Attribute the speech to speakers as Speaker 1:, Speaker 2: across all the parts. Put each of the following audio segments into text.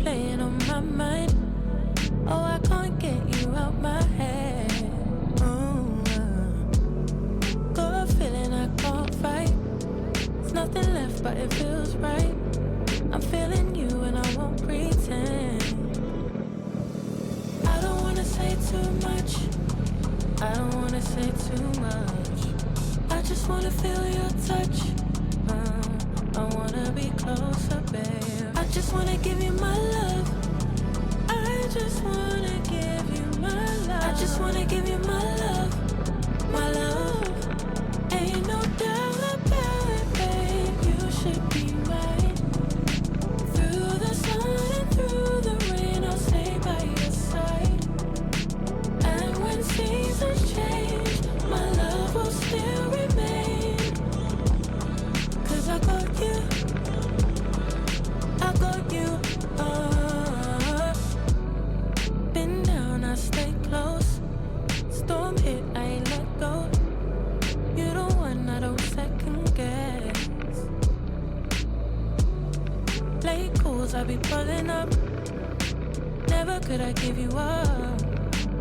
Speaker 1: playing on my mind. Oh, I can't get you out my head. Got a feeling I can't fight. There's nothing left but it feels right. I'm feeling you and I won't pretend. I don't wanna say too much. I don't wanna say too much. I just wanna feel your touch. I wanna be closer, babe. I just wanna give you my love. I just wanna give you my love. I just wanna give you my love. My love. Ain't no doubt about it, babe. You should be mine. Through the sun and through the rain, I'll stay by your side. And when seasons change, my love will still remain. 'Cause I got you. I got you. Been down, I stay close. Storm hit, I ain't let go. You the one I don't second guess. Late calls, I be pulling up. Never could I give you up.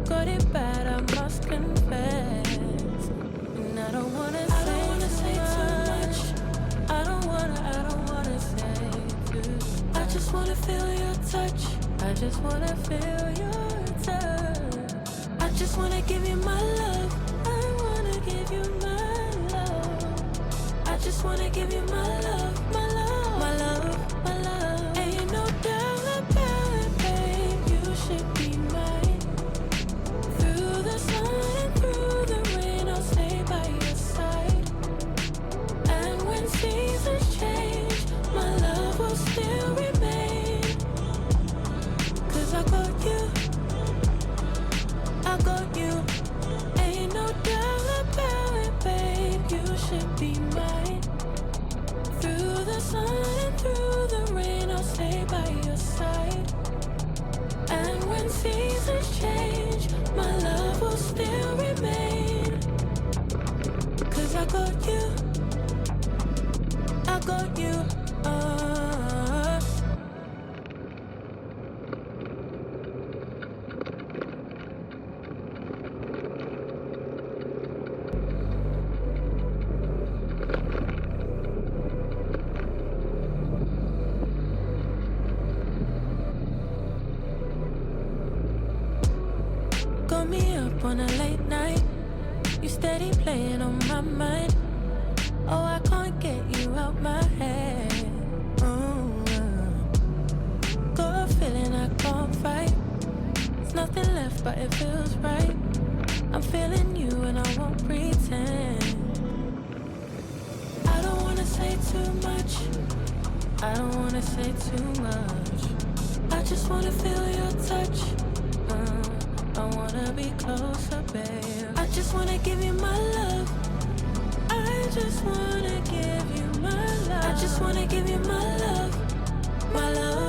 Speaker 1: Got it bad, I must confess. And I don't wanna say too much. I don't wanna say too. I just wanna feel your touch. I just wanna feel your touch. I just wanna give you my love. I wanna give you my love. I just wanna give you my love, my love, my love, my love. Ain't no doubt about it, babe. You should be mine. Through the sun and through the rain, I'll stay by your side. And when seasons change, my love will still remain. 'Cause I got you. I got you. Ain't no doubt about it, babe. You should be mine. Through the sun and through the rain, I'll stay by your side. And when seasons change, my love will still remain. 'Cause I got you. I got you. Got me up on a late night. You steady playing on my mind. Oh, I can't get you out my head. Got a feeling I can't fight. There's nothing left but it feels right. I'm feeling you and I won't pretend. I don't wanna say too much. I don't wanna say too much. I just wanna feel your touch. I wanna be closer, babe. I just wanna give you my love. I just wanna give you my love. I just wanna give you my love, my love.